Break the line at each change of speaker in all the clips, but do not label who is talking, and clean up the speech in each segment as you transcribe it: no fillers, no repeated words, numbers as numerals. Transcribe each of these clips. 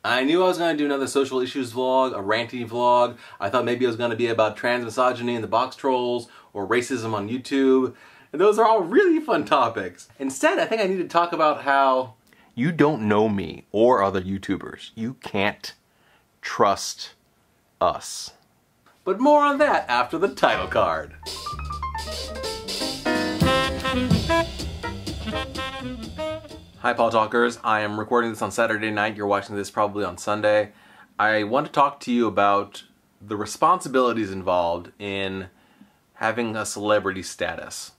I knew I was going to do another social issues vlog, a ranty vlog. I thought maybe it was going to be about trans misogyny and the box trolls, or racism on YouTube. And those are all really fun topics. Instead, I think I need to talk about how you don't know me or other YouTubers. You can't trust us. But more on that after the title card. Hi Paul Talkers, I am recording this on Saturday night, you're watching this probably on Sunday. I want to talk to you about the responsibilities involved in having a celebrity status.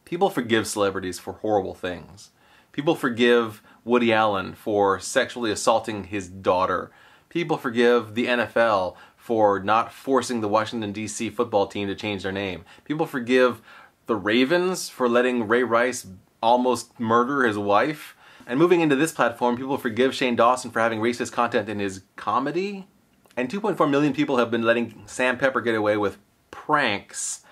People forgive celebrities for horrible things. People forgive Woody Allen for sexually assaulting his daughter. People forgive the NFL for not forcing the Washington DC football team to change their name. People forgive the Ravens for letting Ray Rice almost murder his wife. And moving into this platform, people forgive Shane Dawson for having racist content in his comedy. And 2.4 million people have been letting Sam Pepper get away with pranks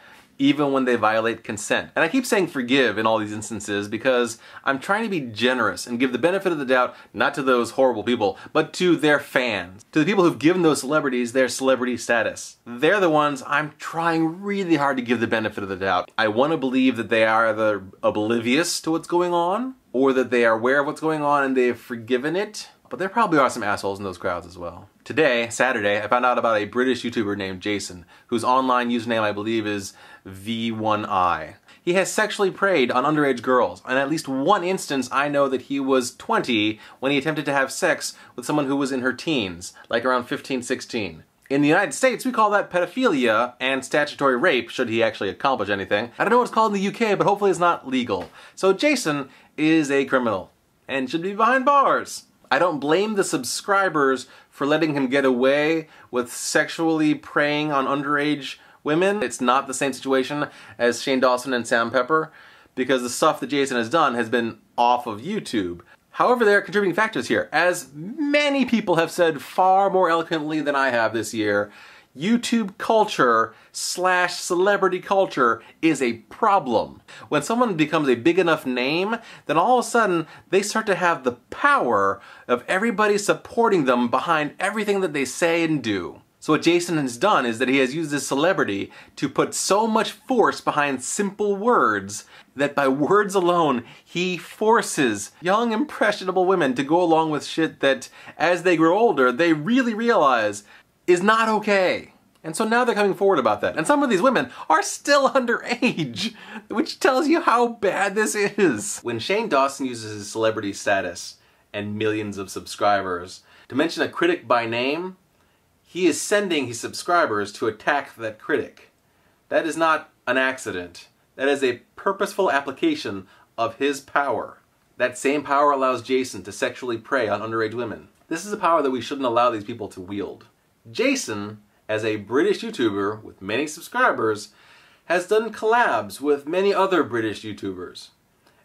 even when they violate consent. And I keep saying forgive in all these instances because I'm trying to be generous and give the benefit of the doubt not to those horrible people, but to their fans. To the people who've given those celebrities their celebrity status. They're the ones I'm trying really hard to give the benefit of the doubt. I want to believe that they are either oblivious to what's going on, or that they are aware of what's going on and they've forgiven it. But there probably are some assholes in those crowds as well. Today, Saturday, I found out about a British YouTuber named Jason, whose online username I believe is VeeOneEye. He has sexually preyed on underage girls, and at least one instance I know that he was 20 when he attempted to have sex with someone who was in her teens, like around 15, 16. In the United States, we call that pedophilia and statutory rape, should he actually accomplish anything. I don't know what it's called in the UK, but hopefully it's not legal. So Jason is a criminal, and should be behind bars. I don't blame the subscribers for letting him get away with sexually preying on underage women. It's not the same situation as Shane Dawson and Sam Pepper, because the stuff that Jason has done has been off of YouTube. However, there are contributing factors here. As many people have said far more eloquently than I have this year, YouTube culture / celebrity culture is a problem. When someone becomes a big enough name, then all of a sudden they start to have the power of everybody supporting them behind everything that they say and do. So what Jason has done is that he has used his celebrity to put so much force behind simple words that by words alone he forces young impressionable women to go along with shit that as they grow older they really realize is not okay. And so now they're coming forward about that. And some of these women are still underage, which tells you how bad this is. When Shane Dawson uses his celebrity status and millions of subscribers to mention a critic by name, he is sending his subscribers to attack that critic. That is not an accident. That is a purposeful application of his power. That same power allows Jason to sexually prey on underage women. This is a power that we shouldn't allow these people to wield. Jason, as a British YouTuber with many subscribers, has done collabs with many other British YouTubers.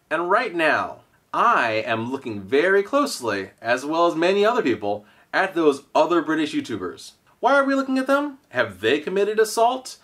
And right now, I am looking very closely, as well as many other people, at those other British YouTubers. Why are we looking at them? Have they committed assault?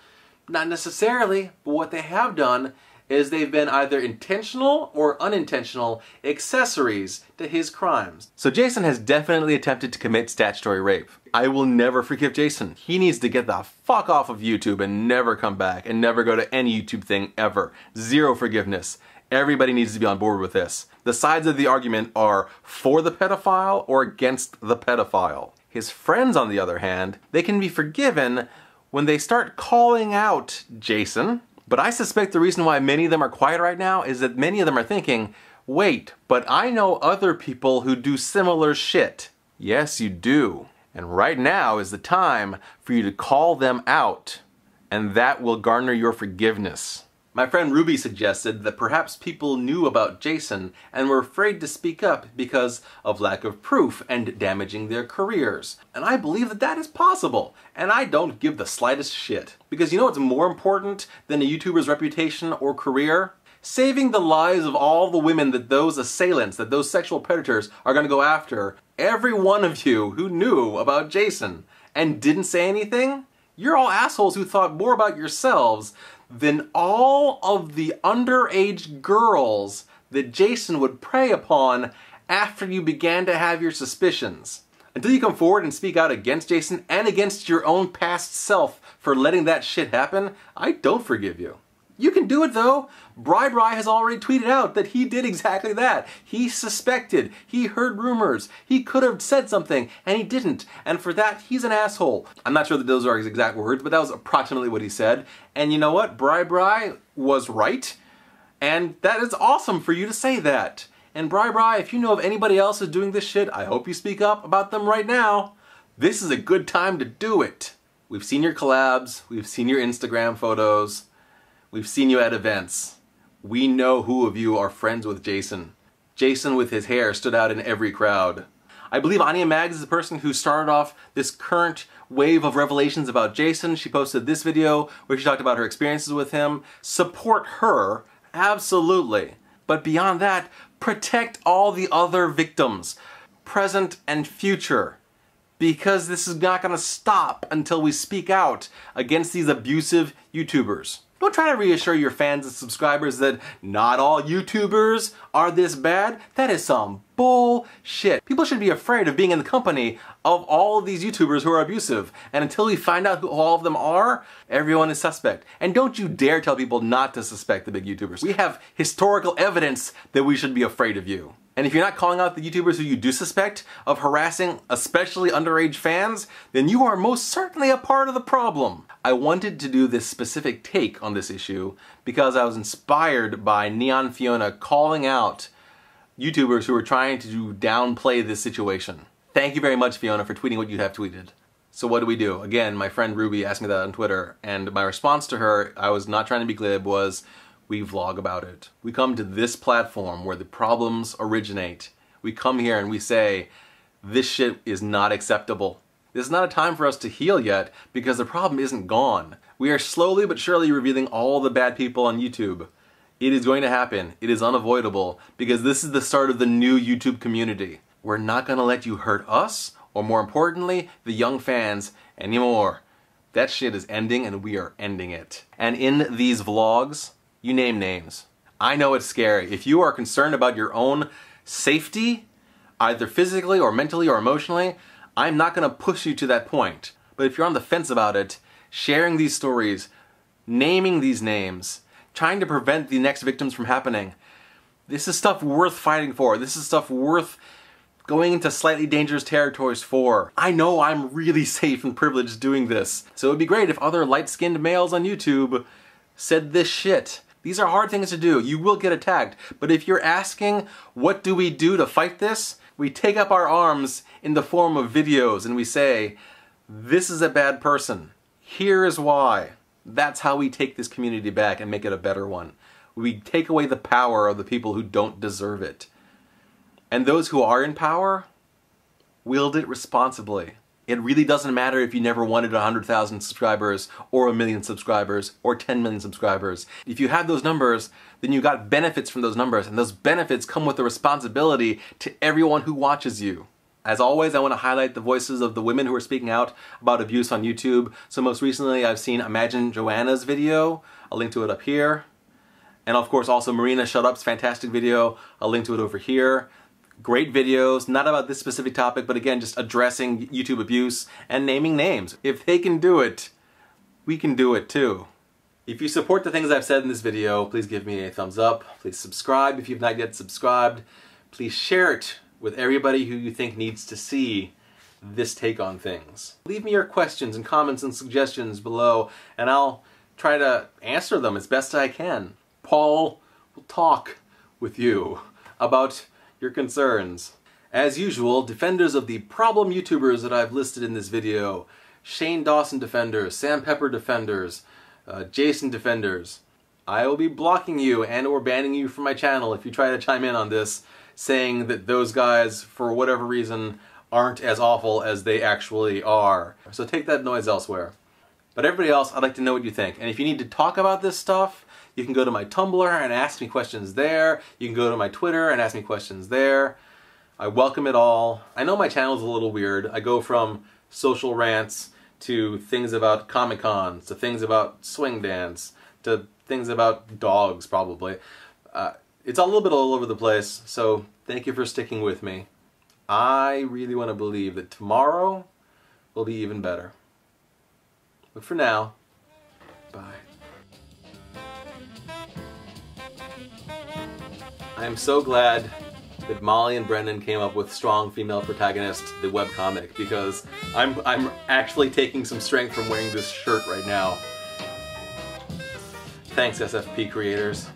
Not necessarily, but what they have done is they've been either intentional or unintentional accessories to his crimes. So Jason has definitely attempted to commit statutory rape. I will never forgive Jason. He needs to get the fuck off of YouTube and never come back and never go to any YouTube thing ever. Zero forgiveness. Everybody needs to be on board with this. The sides of the argument are for the pedophile or against the pedophile. His friends, on the other hand, they can be forgiven when they start calling out Jason. But I suspect the reason why many of them are quiet right now is that many of them are thinking, wait, but I know other people who do similar shit. Yes, you do. And right now is the time for you to call them out, and that will garner your forgiveness. My friend Ruby suggested that perhaps people knew about Jason and were afraid to speak up because of lack of proof and damaging their careers. And I believe that that is possible, and I don't give the slightest shit. Because you know what's more important than a YouTuber's reputation or career? Saving the lives of all the women that those assailants, that those sexual predators are going to go after. Every one of you who knew about Jason and didn't say anything, you're all assholes who thought more about yourselves than all of the underage girls that Jason would prey upon after you began to have your suspicions. Until you come forward and speak out against Jason and against your own past self for letting that shit happen, I don't forgive you. You can do it though. VeeOneEye has already tweeted out that he did exactly that. He suspected, he heard rumors, he could have said something, and he didn't. And for that, he's an asshole. I'm not sure that those are his exact words, but that was approximately what he said. And you know what? VeeOneEye was right. And that is awesome for you to say that. And VeeOneEye, if you know of anybody else who's doing this shit, I hope you speak up about them right now. This is a good time to do it. We've seen your collabs, we've seen your Instagram photos, we've seen you at events. We know who of you are friends with Jason. Jason with his hair stood out in every crowd. I believe Anya Mags is the person who started off this current wave of revelations about Jason. She posted this video where she talked about her experiences with him. Support her, absolutely. But beyond that, protect all the other victims, present and future. Because this is not going to stop until we speak out against these abusive YouTubers. Don't try to reassure your fans and subscribers that not all YouTubers are this bad. That is some bullshit. People should be afraid of being in the company of all of these YouTubers who are abusive. And until we find out who all of them are, everyone is suspect. And don't you dare tell people not to suspect the big YouTubers. We have historical evidence that we should be afraid of you. And if you're not calling out the YouTubers who you do suspect of harassing especially underage fans, then you are most certainly a part of the problem. I wanted to do this specific take on this issue because I was inspired by Neon Fiona calling out YouTubers who were trying to downplay this situation. Thank you very much, Fiona, for tweeting what you have tweeted. So what do? Again, my friend Ruby asked me that on Twitter, and my response to her, I was not trying to be glib, was, we vlog about it. We come to this platform where the problems originate. We come here and we say, this shit is not acceptable. This is not a time for us to heal yet because the problem isn't gone. We are slowly but surely revealing all the bad people on YouTube. It is going to happen. It is unavoidable because this is the start of the new YouTube community. We're not gonna let you hurt us, or more importantly, the young fans anymore. That shit is ending and we are ending it. And in these vlogs, you name names. I know it's scary. If you are concerned about your own safety, either physically or mentally or emotionally, I'm not gonna push you to that point. But if you're on the fence about it, sharing these stories, naming these names, trying to prevent the next victims from happening, this is stuff worth fighting for. This is stuff worth going into slightly dangerous territories for. I know I'm really safe and privileged doing this. So it'd be great if other light-skinned males on YouTube said this shit. These are hard things to do. You will get attacked. But if you're asking, what do we do to fight this? We take up our arms in the form of videos and we say, this is a bad person. Here is why. That's how we take this community back and make it a better one. We take away the power of the people who don't deserve it. And those who are in power, wield it responsibly. It really doesn't matter if you never wanted 100,000 subscribers or 1 million subscribers or 10 million subscribers. If you have those numbers, then you got benefits from those numbers, and those benefits come with a responsibility to everyone who watches you. As always, I want to highlight the voices of the women who are speaking out about abuse on YouTube. So most recently I've seen Imagine Joanna's video. I'll link to it up here. And of course also Marina Shut Up's fantastic video. I'll link to it over here. Great videos, not about this specific topic, but again, just addressing YouTube abuse and naming names. If they can do it, we can do it too. If you support the things I've said in this video, please give me a thumbs up. Please subscribe if you've not yet subscribed. Please share it with everybody who you think needs to see this take on things. Leave me your questions and comments and suggestions below, and I'll try to answer them as best I can. Paul will talk with you about your concerns. As usual, defenders of the problem YouTubers that I've listed in this video, Shane Dawson defenders, Sam Pepper defenders, Jason defenders, I will be blocking you and or banning you from my channel if you try to chime in on this, saying that those guys, for whatever reason, aren't as awful as they actually are. So take that noise elsewhere. But everybody else, I'd like to know what you think. And if you need to talk about this stuff, you can go to my Tumblr and ask me questions there. You can go to my Twitter and ask me questions there. I welcome it all. I know my channel's a little weird. I go from social rants to things about Comic-Cons, to things about swing dance, to things about dogs, probably. It's a little bit all over the place, so thank you for sticking with me. I really want to believe that tomorrow will be even better. But for now, bye. I am so glad that Molly and Brendan came up with Strong Female Protagonist, the webcomic, because I'm actually taking some strength from wearing this shirt right now. Thanks, SFP creators.